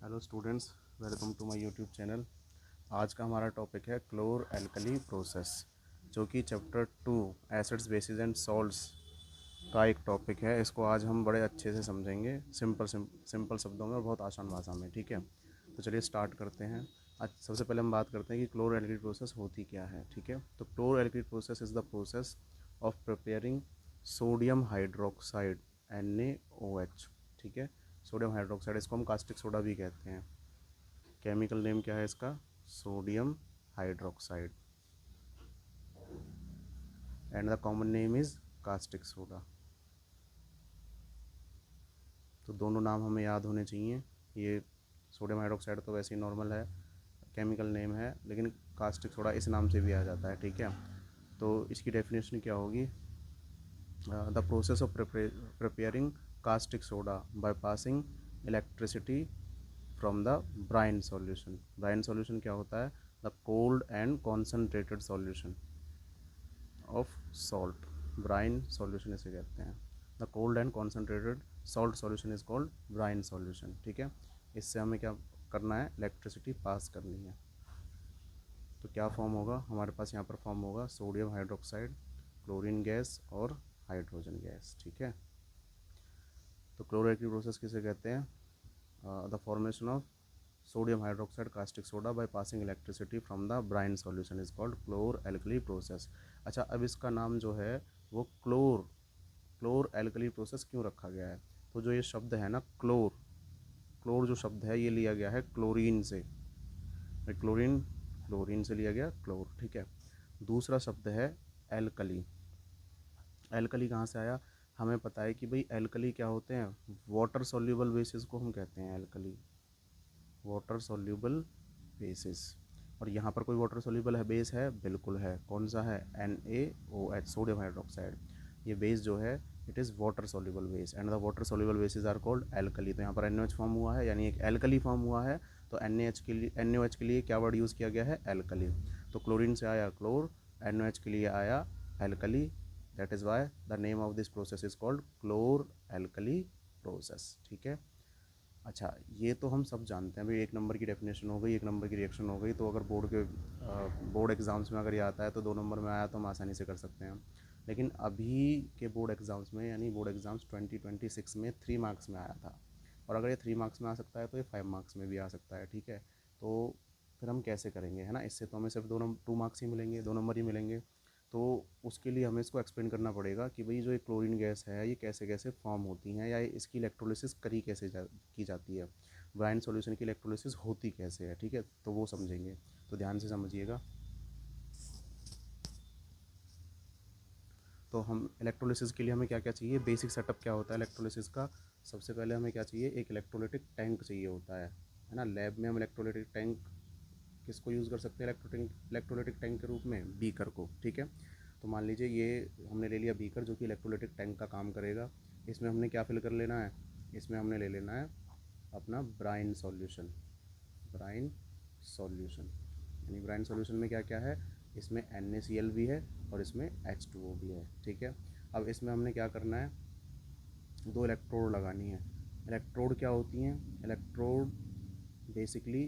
Hello students, welcome to my YouTube channel. आज का हमारा टॉपिक है क्लोर एल्कली प्रोसेस, जो कि chapter 2 acids bases and salts का एक टॉपिक है। इसको आज हम बड़े अच्छे से समझेंगे, सिंपल शब्दों में और बहुत आसान भाषा में। ठीक है, तो चलिए स्टार्ट करते हैं। आज सबसे पहले हम बात करते हैं कि क्लोर एल्कली प्रोसेस होती क्या है। ठीक है, तो chlor alkali process is the process of preparing sodium hydroxide NaOH। ठीक है, सोडियम हाइड्रोक्साइड, इसको हम कास्टिक सोडा भी कहते हैं। केमिकल नेम क्या है इसका? Sodium hydroxide, and the common name is caustic soda. तो दोनों नाम हमें याद होने चाहिए। ये सोडियम हाइड्रोक्साइड तो वैसे ही नॉर्मल है, केमिकल नेम है, लेकिन कास्टिक सोडा इस नाम से भी आ जाता है। ठीक है, तो इसकी डेफिनेशन क्या होगी? The process of preparing caustic soda by passing electricity from the brine solution. Brine solution क्या होता है? The cold and concentrated solution of salt. Brine solution इसे कहते हैं। The cold and concentrated salt solution is called brine solution. ठीक है, इससे हमें क्या करना है? इलेक्ट्रिसिटी पास करनी है। तो क्या फॉर्म होगा हमारे पास? यहाँ पर फॉर्म होगा सोडियम हाइड्रोक्साइड, क्लोरीन गैस और हाइड्रोजन गैस। ठीक है, तो क्लोरेटिव प्रोसेस किसे कहते हैं? The formation of sodium hydroxide caustic soda by passing electricity from the brine solution is called chlor alkali process. अच्छा, अब इसका नाम जो है वो क्लोर एल्कली प्रोसेस क्यों रखा गया है? तो जो ये शब्द है ना क्लोर, क्लोर जो शब्द है ये लिया गया है क्लोरीन से। क्लोरीन, क्लोरीन से लिया गया क्लोर। ठीक है, दूसरा शब्द है एल्कली। एल्कली कहाँ से आया? हमें पता है कि भाई एल्कली क्या होते हैं? वाटर सॉल्यूबल बेसिस को हम कहते हैं एल्कली, वाटर सॉल्यूबल बेसिस। और यहाँ पर कोई वाटर सॉल्यूबल है बेस है? बिल्कुल है। कौन सा है? NaOH, sodium hydroxide. ये बेस जो है it is water soluble base, and the water soluble bases are called alkali. तो यहाँ पर NaOH फॉर्म हुआ है, यानी एक एल्कली फॉर्म हुआ है। तो NaOH के लिए क्या वर्ड यूज़ किया गया है? एल्कली। तो क्लोरीन से आया क्लोर, NaOH के लिए आया alkali. That is why the name of this process is called chlor alkali process. ठीक है, अच्छा ये तो हम सब जानते हैं भाई। एक नंबर की डेफिनेशन हो गई, एक नंबर की रिएक्शन हो गई। तो अगर बोर्ड एग्ज़ाम्स में अगर ये आता है तो 2 नंबर में आया तो हम आसानी से कर सकते हैं। लेकिन अभी के बोर्ड एग्ज़ाम्स में, यानी बोर्ड एग्ज़ाम्स 2026 में 3 मार्क्स में आया था। और अगर ये 3 मार्क्स में आ सकता है तो ये 5 मार्क्स में भी आ सकता है। ठीक है, तो फिर हम कैसे करेंगे, है ना? इससे तो हमें सिर्फ 2 मार्क्स ही मिलेंगे, 2 नंबर ही मिलेंगे। तो उसके लिए हमें इसको एक्सप्लेन करना पड़ेगा कि भाई जो ये क्लोरीन गैस है ये कैसे कैसे फॉर्म होती हैं, या इसकी इलेक्ट्रोलिसिस करी कैसे की जाती है, ब्राइन सॉल्यूशन की इलेक्ट्रोलिसिस होती कैसे है। ठीक है, तो वो समझेंगे, तो ध्यान से समझिएगा। तो हम इलेक्ट्रोलिसिस के लिए हमें क्या क्या चाहिए? बेसिक सेटअप क्या होता है इलेक्ट्रोलिसिस का? सबसे पहले हमें क्या चाहिए? एक इलेक्ट्रोलिटिक टैंक चाहिए होता है ना? लैब में हम इलेक्ट्रोलिटिक टैंक किसको यूज़ कर सकते हैं? इलेक्ट्रोलिटिक टैंक के रूप में बीकर को। ठीक है, तो मान लीजिए ये हमने ले लिया बीकर, जो कि इलेक्ट्रोलिटिक टैंक का काम करेगा। इसमें हमने क्या फिल कर लेना है? इसमें हमने ले लेना है अपना ब्राइन सॉल्यूशन। ब्राइन सॉल्यूशन, यानी ब्राइन सॉल्यूशन में क्या क्या है? इसमें NaCl भी है और इसमें H2O भी है। ठीक है, अब इसमें हमने क्या करना है? 2 इलेक्ट्रोड लगानी है। इलेक्ट्रोड क्या होती हैं? Electrode basically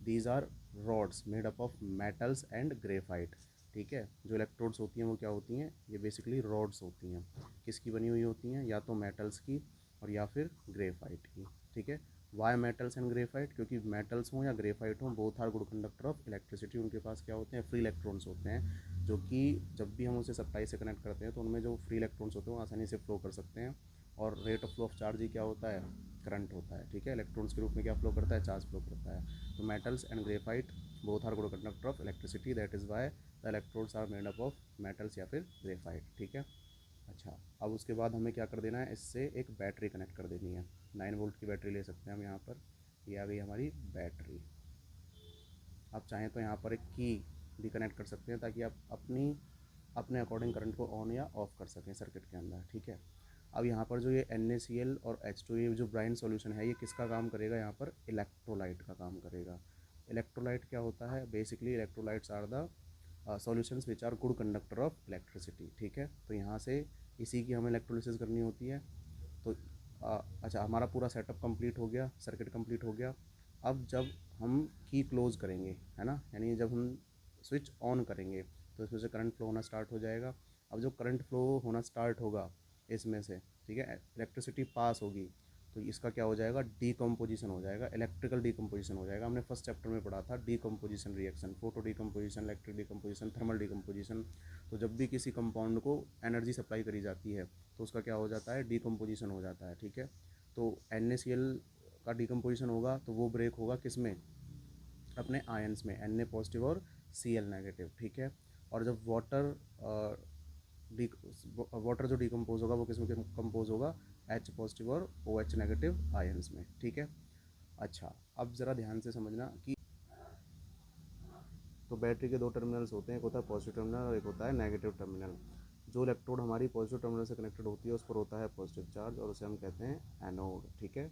these are rods made up of metals and graphite. ठीक है, जो इलेक्ट्रोड्स होती हैं वो क्या होती हैं? ये बेसिकली रॉड्स होती हैं। किसकी बनी हुई होती हैं? या तो मेटल्स की और या फिर ग्रेफाइट की। ठीक है, वाई मेटल्स एंड ग्रेफाइट? क्योंकि मेटल्स हों या ग्रेफाइट हों, both are good conductor of electricity. उनके पास क्या होते हैं? फ्री इलेक्ट्रॉन्स होते हैं, जो कि जब भी हम उसे सप्लाई से कनेक्ट करते हैं तो उनमें जो फ्री इलेक्ट्रॉन्स होते हैं वो आसानी से फ्लो कर सकते हैं। और rate of flow of charge ही क्या होता है? करंट होता है। ठीक है, इलेक्ट्रॉन्स के रूप में क्या फ्लो करता है? चार्ज फ्लो करता है। तो metals and graphite both are good conductor of electricity, that is why the electrodes are made up of metals या फिर ग्रेफाइट। ठीक है, अच्छा अब उसके बाद हमें क्या कर देना है? इससे एक बैटरी कनेक्ट कर देनी है। 9 वोल्ट की बैटरी ले सकते हैं हम यहाँ पर। ये आ गई हमारी बैटरी। आप चाहें तो यहाँ पर एक की भी कनेक्ट कर सकते हैं, ताकि आप अपने अकॉर्डिंग करंट को ऑन या ऑफ़ कर सकें सर्किट के अंदर। ठीक है, अब यहाँ पर जो ये NaCl और H2, ये जो ब्राइन सॉल्यूशन है, ये किसका काम करेगा? यहाँ पर इलेक्ट्रोलाइट का काम करेगा। इलेक्ट्रोलाइट क्या होता है? Basically electrolytes are the solutions which are good conductor of electricity. ठीक है, तो यहाँ से इसी की हमें इलेक्ट्रोलिसिस करनी होती है। तो अच्छा, हमारा पूरा सेटअप कंप्लीट हो गया, सर्किट कंप्लीट हो गया। अब जब हम की क्लोज़ करेंगे, है ना, यानी जब हम स्विच ऑन करेंगे तो इसमें से करंट फ्लो होना स्टार्ट हो जाएगा। अब जो करंट फ्लो होना स्टार्ट होगा इसमें से, ठीक है, इलेक्ट्रिसिटी पास होगी, तो इसका क्या हो जाएगा, डीकम्पोजिशन हो जाएगा, इलेक्ट्रिकल डीकम्पोजिशन हो जाएगा। हमने फर्स्ट चैप्टर में पढ़ा था decomposition reaction, photo decomposition, electric decomposition, thermal decomposition. तो जब भी किसी कंपाउंड को एनर्जी सप्लाई करी जाती है तो उसका क्या हो जाता है, डीकम्पोजिशन हो जाता है, ठीक है। तो NaCl का डीकम्पोजिशन होगा तो वो ब्रेक होगा किस में, अपने आयंस में, Na पॉजिटिव और Cl नेगेटिव, ठीक है। और जब वाटर जो डिकम्पोज होगा वो किस में कंपोज होगा, H पॉजिटिव और OH नेगेटिव आयंस में, ठीक है। अच्छा, अब ज़रा ध्यान से समझना कि तो बैटरी के दो टर्मिनल्स होते हैं, एक होता है पॉजिटिव टर्मिनल और एक होता है नेगेटिव टर्मिनल। जो इलेक्ट्रोड हमारी पॉजिटिव टर्मिनल से कनेक्टेड होती है उस पर होता है पॉजिटिव चार्ज और उसे हम कहते हैं एनोड, ठीक है।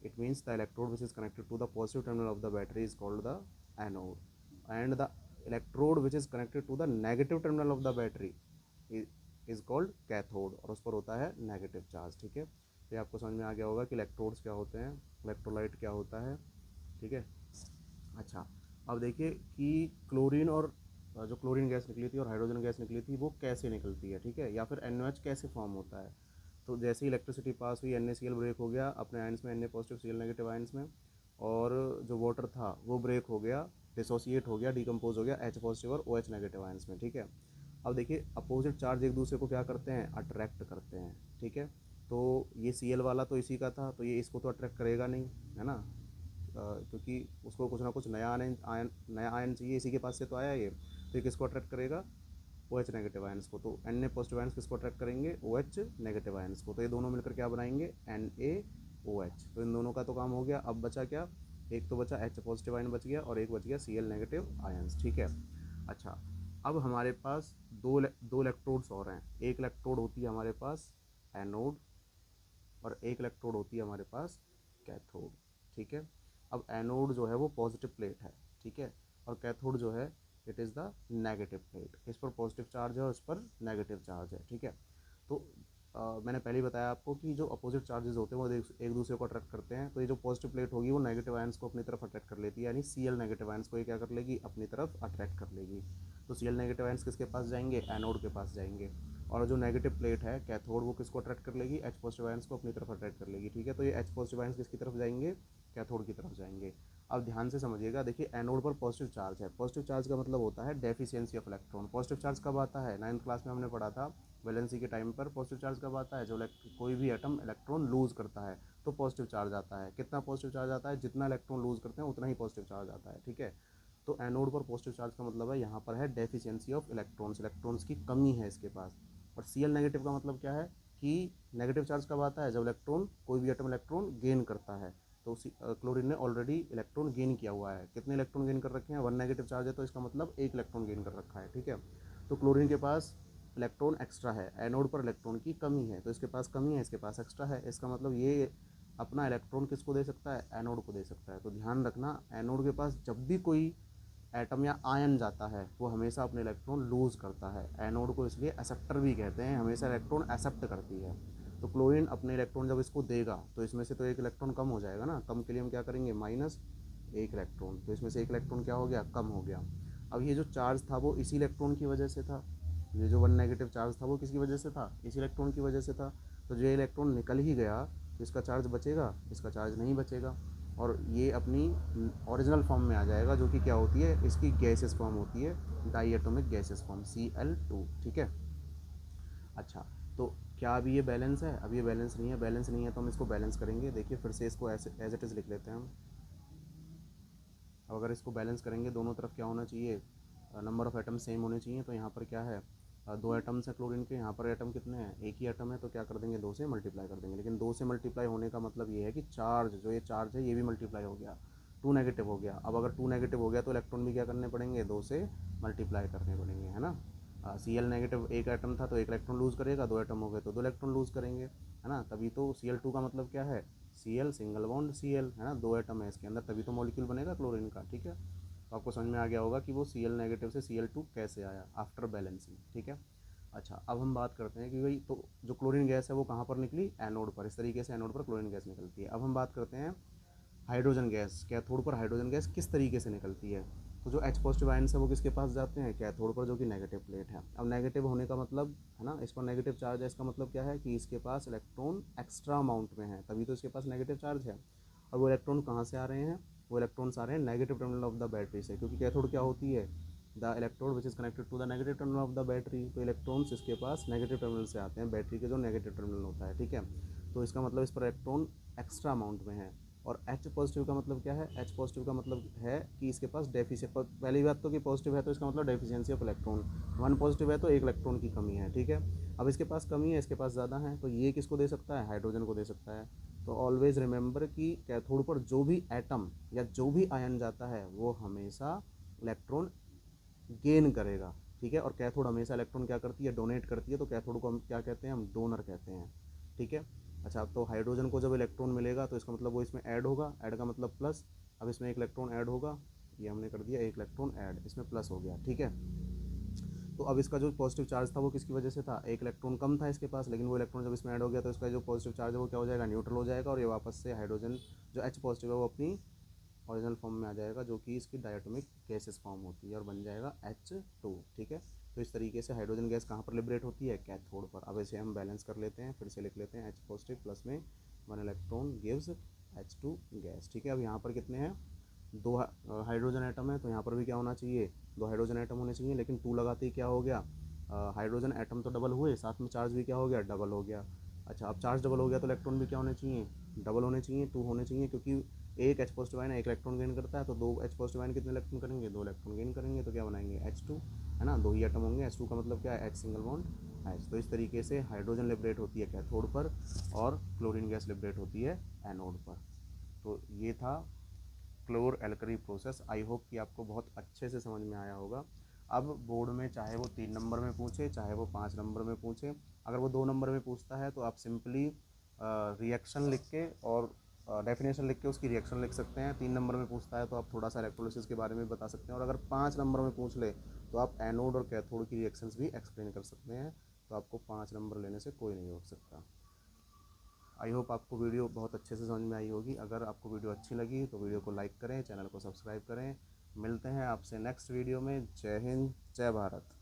It means the electrode which is connected to the positive terminal of the battery is called the anode and the electrode which is connected to the negative terminal of the battery is called cathode और उस पर होता है negative charge, ठीक है। तो आपको समझ में आ गया होगा कि इलेक्ट्रोड्स क्या होते हैं, इलेक्ट्रोलाइट क्या होता है, ठीक है। अच्छा, अब देखिए कि क्लोरीन और जो क्लोरीन गैस निकली थी और हाइड्रोजन गैस निकली थी वो कैसे निकलती है, ठीक है, या फिर NaOH कैसे फॉर्म होता है। तो जैसे ही इलेक्ट्रिसिटी पास हुई NaCl ब्रेक हो गया अपने आयंस में, Na positive Cl negative ions में, और जो वाटर था वो ब्रेक हो गया, डिसोसिएट हो गया, डिकम्पोज हो गया H पॉजिटिव और OH नेगेटिव आयंस में, ठीक है। अब देखिए अपोजिट चार्ज एक दूसरे को क्या करते हैं, अट्रैक्ट करते हैं, ठीक है। तो ये Cl वाला तो इसी का था तो ये इसको तो अट्रैक्ट करेगा नहीं, है ना, क्योंकि उसको कुछ ना कुछ नया आयन चाहिए, इसी के पास से तो आया ये, तो ये किसको अट्रैक्ट करेगा, OH नेगेटिव आयंस को। तो Na पॉजिटिव आयंस किसको अट्रैक्ट करेंगे, OH नेगेटिव आयंस को। तो ये दोनों मिलकर क्या बनाएंगे, NaOH। तो इन दोनों का तो काम हो गया। अब बचा क्या, एक तो बचा H पॉजिटिव आयन बच गया और एक बच गया Cl नेगेटिव आयंस, ठीक है। अच्छा, अब हमारे पास दो इलेक्ट्रोड्स और हैं। एक इलेक्ट्रोड होती है हमारे पास एनोड और एक इलेक्ट्रोड होती है हमारे पास कैथोड, ठीक है। अब एनोड जो है वो पॉजिटिव प्लेट है, ठीक है, और कैथोड जो है it is the negative plate. इस पर पॉजिटिव चार्ज है और इस पर नेगेटिव चार्ज है, ठीक है। तो मैंने पहले ही बताया आपको कि जो अपोजिट चार्जेस होते हैं वो एक दूसरे को अट्रैक्ट करते हैं। तो ये जो पॉजिटिव प्लेट होगी वो नेगेटिव आयंस को अपनी तरफ अट्रैक्ट कर लेती है, यानी Cl नेगेटिव आयंस को ये क्या कर लेगी, अपनी तरफ अट्रैक्ट कर लेगी। तो Cl नेगेटिव आयंस किसके पास जाएंगे, एनोड के पास जाएंगे। और जो नेगेटिव प्लेट है कैथोड वो किसको अट्रैक्ट कर लेगी, H पॉजिटिव आयंस को अपनी तरफ अट्रैक्ट कर लेगी, ठीक है। तो ये H पॉजिटिव आयंस किसकी तरफ जाएंगे, कैथोड की तरफ जाएंगे। अब ध्यान से समझिएगा, देखिए एनोड पर पॉजिटिव चार्ज है। पॉजिटिव चार्ज का मतलब होता है deficiency of electron. Positive charge कब आता है, 9th क्लास में हमने पढ़ा था वैलेंसी के टाइम पर। पॉजिटिव चार्ज कब आता है, जो कोई भी एटम इलेक्ट्रॉन लूज करता है तो पॉजिटिव चार्ज आता है। कितना पॉजिटिव चार्ज आता है, जितना इलेक्ट्रॉन लूज करते हैं उतना ही पॉजिटिव चार्ज आता है, ठीक है। तो एनोड पर पॉजिटिव चार्ज का मतलब है यहाँ पर है डेफिशिएंसी ऑफ इलेक्ट्रॉन्स, इलेक्ट्रॉन्स की कमी है इसके पास। और Cl नेगेटिव का मतलब क्या है कि नेगेटिव चार्ज कब आता है, जब इलेक्ट्रॉन, कोई भी एटम इलेक्ट्रॉन गेन करता है। तो क्लोरीन ने ऑलरेडी इलेक्ट्रॉन गेन किया हुआ है। कितने इलेक्ट्रॉन गेन कर रखे हैं, 1 नेगेटिव चार्ज है तो इसका मतलब 1 इलेक्ट्रॉन गेन कर रखा है, ठीक है। तो क्लोरीन के पास इलेक्ट्रॉन एक्स्ट्रा है, एनोड पर इलेक्ट्रॉन की कमी है, तो इसके पास कमी है, इसके पास एक्स्ट्रा है। इसका मतलब ये अपना इलेक्ट्रॉन किसको दे सकता है, एनोड को दे सकता है। तो ध्यान रखना, एनोड के पास जब भी कोई एटम या आयन जाता है वो हमेशा अपने इलेक्ट्रॉन लूज़ करता है। एनोड को इसलिए एक्सेप्टर भी कहते हैं, हमेशा इलेक्ट्रॉन एक्सेप्ट करती है। तो क्लोरीन अपने इलेक्ट्रॉन जब इसको देगा तो इसमें से तो एक इलेक्ट्रॉन कम हो जाएगा ना, कम के लिए हम क्या करेंगे, -1 इलेक्ट्रॉन। तो इसमें से एक इलेक्ट्रॉन क्या हो गया, कम हो गया। अब ये जो चार्ज था वो इसी इलेक्ट्रॉन की वजह से था, ये जो 1 नेगेटिव चार्ज था वो किसकी वजह से था, इसी इलेक्ट्रॉन की वजह से था। तो जो इलेक्ट्रॉन निकल ही गया तो इसका चार्ज बचेगा, इसका चार्ज नहीं बचेगा और ये अपनी ओरिजिनल फॉर्म में आ जाएगा, जो कि क्या होती है, इसकी गैसेस फॉर्म होती है, die atomic gases form Cl2, ठीक है। अच्छा, तो क्या अभी ये बैलेंस है, अभी ये बैलेंस नहीं है। बैलेंस नहीं है तो हम इसको बैलेंस करेंगे। देखिए फिर से इसको एज इट इज़ लिख लेते हैं हम। अब अगर इसको बैलेंस करेंगे दोनों तरफ क्या होना चाहिए, नंबर ऑफ़ एटम सेम होने चाहिए। तो यहाँ पर क्या है, 2 एटम्स हैं क्लोरीन के, यहाँ पर एटम कितने हैं, एक ही एटम है, तो क्या कर देंगे, 2 से मल्टीप्लाई कर देंगे। लेकिन 2 से मल्टीप्लाई होने का मतलब ये है कि चार्ज, जो ये चार्ज है ये भी मल्टीप्लाई हो गया, 2 नेगेटिव हो गया। अब अगर 2 नेगेटिव हो गया तो इलेक्ट्रॉन भी क्या करने पड़ेंगे, 2 से मल्टीप्लाई करने पड़ेंगे, है ना। Cl नेगेटिव एक एटम था तो एक इलेक्ट्रॉन लूज़ करेगा, 2 एटम हो गए तो 2 इलेक्ट्रॉन लूज़ करेंगे, है ना। तभी तो Cl2 का मतलब क्या है, Cl सिंगल बॉन्ड Cl, है ना, 2 एटम है इसके अंदर, तभी तो मॉलिक्यूल बनेगा क्लोरीन का, ठीक है। तो आपको समझ में आ गया होगा कि वो Cl नेगेटिव से Cl2 कैसे आया आफ्टर बैलेंसिंग, ठीक है। अच्छा, अब हम बात करते हैं कि भाई तो जो क्लोरीन गैस है वो कहाँ पर निकली, एनोड पर। इस तरीके से एनोड पर क्लोरीन गैस निकलती है। अब हम बात करते हैं हाइड्रोजन गैस, कैथोड पर हाइड्रोजन गैस किस तरीके से निकलती है। तो जो H पॉजिटिव आयन्स है वो किसके पास जाते हैं, कैथोड पर, जो कि नेगेटिव प्लेट है। अब नेगेटिव होने का मतलब है ना, इस पर नेगेटिव चार्ज है, इसका मतलब क्या है कि इसके पास इलेक्ट्रॉन एक्स्ट्रा अमाउंट में है, तभी तो इसके पास नेगेटिव चार्ज है। और वो इलेक्ट्रॉन कहाँ से आ रहे हैं, वो इलेक्ट्रॉन्स आ रहे हैं negative terminal of the battery से, क्योंकि कैथोड क्या होती है, the electrode which is connected to the negative terminal of the battery. तो इलेक्ट्रॉन्स इसके पास नेगेटिव टर्मिनल से आते हैं, बैटरी के जो नेगेटिव टर्मिनल होता है, ठीक है। तो इसका मतलब इस पर इलेक्ट्रॉन एक्स्ट्रा अमाउंट में है। और H पॉजिटिव का मतलब क्या है, H पॉजिटिव का मतलब है कि इसके पास डेफिशिएंट, पहली बात तो कि पॉजिटिव है तो इसका मतलब डेफिशिएंसी ऑफ इलेक्ट्रॉन, 1 पॉजिटिव है तो 1 इलेक्ट्रॉन की कमी है, ठीक है। अब इसके पास कमी है, इसके पास ज़्यादा है, तो ये किसको दे सकता है, हाइड्रोजन को दे सकता है। तो ऑलवेज रिमेंबर कि कैथोड पर जो भी एटम या जो भी आयन जाता है वो हमेशा इलेक्ट्रॉन गेन करेगा, ठीक है। और कैथोड हमेशा इलेक्ट्रॉन क्या करती है, डोनेट करती है, तो कैथोड को हम क्या कहते हैं, हम डोनर कहते हैं, ठीक है। अच्छा, तो हाइड्रोजन को जब इलेक्ट्रॉन मिलेगा तो इसका मतलब वो इसमें ऐड होगा, ऐड का मतलब प्लस। अब इसमें एक इलेक्ट्रॉन ऐड होगा, ये हमने कर दिया, एक इलेक्ट्रॉन ऐड, इसमें प्लस हो गया, ठीक है। तो अब इसका जो पॉजिटिव चार्ज था वो किसकी वजह से था, एक इलेक्ट्रॉन कम था इसके पास, लेकिन वो इलेक्ट्रॉन जब इसमें ऐड हो गया तो इसका जो पॉजिटिव चार्ज है वो क्या हो जाएगा, न्यूट्रल हो जाएगा, और ये वापस से हाइड्रोजन जो H पॉजिटिव है वो अपनी ओरिजिनल फॉर्म में आ जाएगा, जो कि इसकी डायटोमिक गैसेस फॉर्म होती है, और बन जाएगा H2, ठीक है। तो इस तरीके से हाइड्रोजन गैस कहाँ पर लिबरेट होती है, कैथोड पर। अब इसे हम बैलेंस कर लेते हैं, फिर से लिख लेते हैं, H पॉजिटिव प्लस में 1 इलेक्ट्रॉन गिव्स H2 गैस, ठीक है। अब यहाँ पर कितने हैं, 2 हाइड्रोजन एटम है, तो यहाँ पर भी क्या होना चाहिए, 2 हाइड्रोजन एटम होने चाहिए, लेकिन 2 लगाते ही क्या हो गया, हाइड्रोजन एटम तो डबल हुए, साथ में चार्ज भी क्या हो गया, डबल हो गया। अच्छा, अब चार्ज डबल हो गया तो इलेक्ट्रॉन भी क्या होने चाहिए, डबल होने चाहिए, 2 होने चाहिए, क्योंकि एक H पॉजिटिव आयन एक इलेक्ट्रॉन गेन करता है, तो 2 H पॉजिटिव आयन कितने इलेक्ट्रॉन करेंगे, 2 इलेक्ट्रॉन गेन करेंगे, तो क्या बनाएंगे, H2, है ना, 2 ही एटम होंगे, H2 का मतलब क्या है, H सिंगल बॉन्ड H। तो इस तरीके से हाइड्रोजन लिबरेट होती है कैथोड पर, और क्लोरीन गैस लिबरेट होती है एनोड पर। तो ये था क्लोर एल्कली प्रोसेस। आई होप कि आपको बहुत अच्छे से समझ में आया होगा। अब बोर्ड में चाहे वो 3 नंबर में पूछे, चाहे वो 5 नंबर में पूछे, अगर वो 2 नंबर में पूछता है तो आप सिंपली रिएक्शन लिख के और डेफिनेशन लिख के उसकी रिएक्शन लिख सकते हैं। 3 नंबर में पूछता है तो आप थोड़ा सा इलेक्ट्रोलिसिस के बारे में बता सकते हैं, और अगर 5 नंबर में पूछ ले तो आप एनोड और कैथोड की रिएक्शंस भी एक्सप्लेन कर सकते हैं। तो आपको 5 नंबर लेने से कोई नहीं रोक सकता। आई होप आपको वीडियो बहुत अच्छे से समझ में आई होगी। अगर आपको वीडियो अच्छी लगी तो वीडियो को लाइक करें, चैनल को सब्सक्राइब करें। मिलते हैं आपसे नेक्स्ट वीडियो में। जय हिंद, जय भारत।